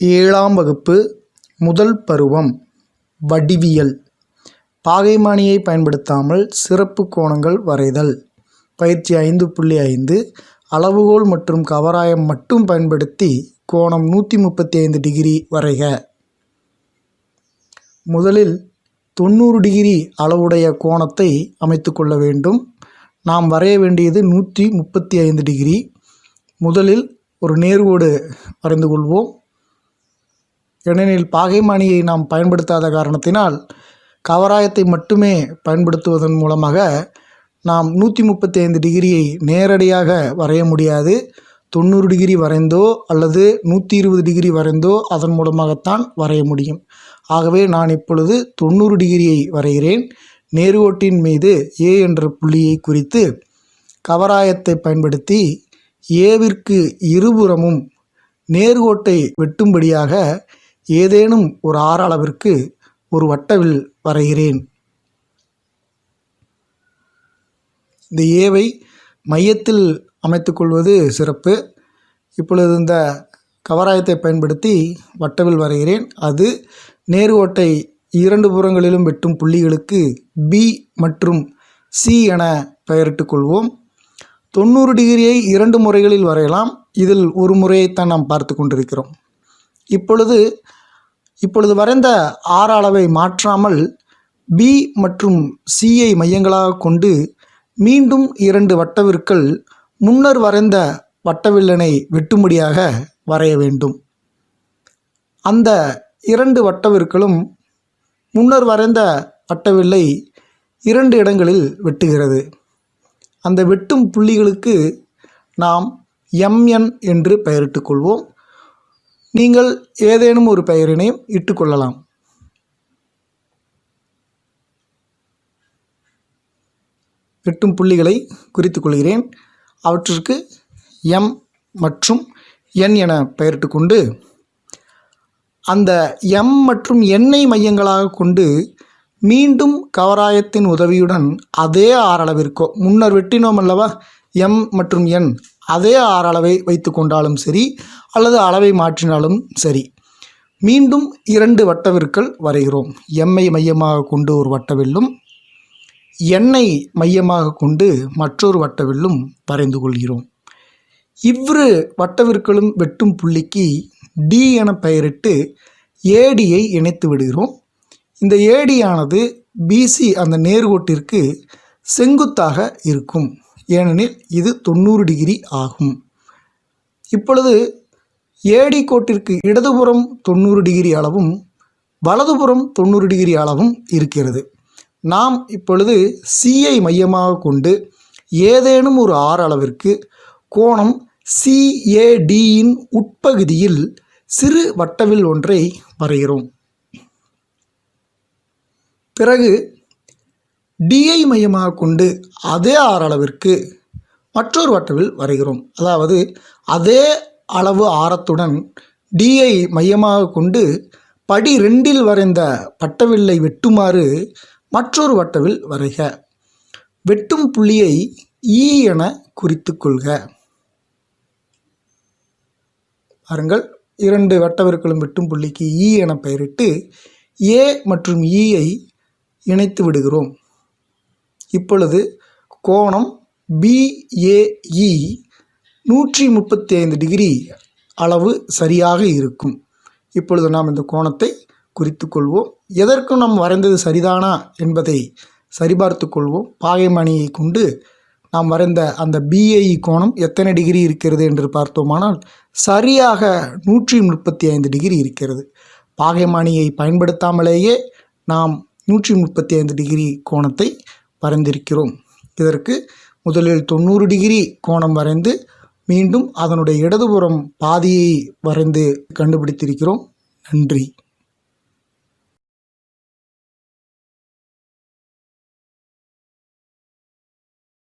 ஏழாம் வகுப்பு முதல் பருவம் வடிவியல். பாகைமானியை பயன்படுத்தாமல் சிறப்பு கோணங்கள் வரைதல். பயிற்சி 5.5. அளவுகோல் மற்றும் கவராயம் மட்டும் பயன்படுத்தி கோணம் 135 டிகிரி வரைக. முதலில் 90 டிகிரி அளவுடைய கோணத்தை அமைத்து கொள்ள வேண்டும். நாம் வரைய வேண்டியது 135 டிகிரி. முதலில் ஒரு நேர்கோடு வரைந்து கொள்வோம். ஏனெனில் பாகைமானியை நாம் பயன்படுத்தாத காரணத்தினால் கவராயத்தை மட்டுமே பயன்படுத்துவதன் மூலமாக நாம் 135 டிகிரியை நேரடியாக வரைய முடியாது. 90 டிகிரி வரைந்தோ அல்லது 120 டிகிரி வரைந்தோ அதன் மூலமாகத்தான் வரைய முடியும். ஆகவே நான் இப்பொழுது 90 டிகிரியை வரைகிறேன். நேர்கோட்டின் மீது A என்ற புள்ளியை குறித்து கவராயத்தை பயன்படுத்தி ஏவிற்கு இருபுறமும் நேர்கோட்டை வெட்டும்படியாக ஏதேனும் ஒரு ஆர அளவிற்கு ஒரு வட்டவில் வரைகிறேன். இந்த ஏவை மையத்தில் அமைத்துக்கொள்வது சிறப்பு. இப்பொழுது இந்த கவராயத்தை பயன்படுத்தி வட்டவில் வரைகிறேன். அது நேர்கோட்டை இரண்டு புறங்களிலும் வெட்டும் புள்ளிகளுக்கு B மற்றும் C என பெயரிட்டுக் கொள்வோம். 90 டிகிரியை இரண்டு முறைகளில் வரையலாம். இதில் ஒரு முறையைத்தான் நாம் பார்த்து கொண்டிருக்கிறோம். இப்பொழுது வரைந்த ஆர அளவை மாற்றாமல் B மற்றும் Cயை மையங்களாக கொண்டு மீண்டும் இரண்டு வட்டவிற்கள் முன்னர் வரைந்த வட்டவில்லனை வெட்டும்படியாக வரைய வேண்டும். அந்த இரண்டு வட்டவிற்களும் முன்னர் வரைந்த வட்டவில்லை இரண்டு இடங்களில் வெட்டுகிறது. அந்த வெட்டும் புள்ளிகளுக்கு நாம் MN என்று பெயரிட்டுக் கொள்வோம். நீங்கள் ஏதேனும் ஒரு பெயரினையும் இட்டுக்கொள்ளலாம். வெட்டும் புள்ளிகளை குறித்து கொள்கிறேன். அவற்றிற்கு M மற்றும் N என பெயரிட்டு கொண்டு அந்த M மற்றும் Nஐ மையங்களாக கொண்டு மீண்டும் கவராயத்தின் உதவியுடன் அதே ஆரளவிற்கோ முன்னர் வெட்டினோம் அல்லவா M மற்றும் N அதே ஆர அளவை வைத்து கொண்டாலும் சரி அல்லது அளவை மாற்றினாலும் சரி மீண்டும் இரண்டு வட்டவிற்கள் வரைகிறோம். Mஐ மையமாக கொண்டு ஒரு வட்டவில்லும் Nஐ மையமாக கொண்டு மற்றொரு வட்டவில்லும் வரைந்து கொள்கிறோம். இவ்விரு வட்டவிற்களும் வெட்டும் புள்ளிக்கு D என பெயரிட்டு ADயை இணைத்து விடுகிறோம். இந்த AD ஆனது BC அந்த நேர்கோட்டிற்கு செங்குத்தாக இருக்கும். ஏனெனில் இது 90 டிகிரி ஆகும். இப்பொழுது AD கோட்டிற்கு இடதுபுறம் 90 டிகிரி அளவும் வலதுபுறம் 90 டிகிரி அளவும் இருக்கிறது. நாம் இப்பொழுது Cயை மையமாக கொண்டு ஏதேனும் ஒரு ஆர அளவிற்கு கோணம் CADயின் உட்பகுதியில் சிறு வட்டவில் ஒன்றை வரைகிறோம். பிறகு Dயை மையமாக கொண்டு அதே ஆர அளவிற்கு மற்றொரு வட்டவில் வரைகிறோம். அதாவது அதே அளவு ஆரத்துடன் Dயை மையமாக கொண்டு படி 2இல் வரைந்த வட்டவில்லை வெட்டுமாறு மற்றொரு வட்டவில் வரைக. வெட்டும் புள்ளியை E என குறித்து கொள்க. பாருங்கள், இரண்டு வட்டவிற்களும் வெட்டும் புள்ளிக்கு E என பெயரிட்டு A மற்றும் Eஐ இணைத்து விடுகிறோம். இப்பொழுது கோணம் BAE 135 டிகிரி அளவு சரியாக இருக்கும். இப்பொழுது நாம் இந்த கோணத்தை குறித்து கொள்வோம். எதற்கும் நாம் வரைந்தது சரிதானா என்பதை சரிபார்த்து கொள்வோம். பாகைமானியை கொண்டு நாம் வரைந்த அந்த BAE கோணம் எத்தனை டிகிரி இருக்கிறது என்று பார்த்தோமானால் சரியாக 135 டிகிரி இருக்கிறது. பாகைமானியை பயன்படுத்தாமலேயே நாம் 135 டிகிரி கோணத்தை வரைந்திருக்கிறோம். இதற்கு முதலில் 90 டிகிரி கோணம் வரைந்து மீண்டும் அதனுடைய இடதுபுறம் பாதியை வரைந்து கண்டுபிடித்திருக்கிறோம். நன்றி.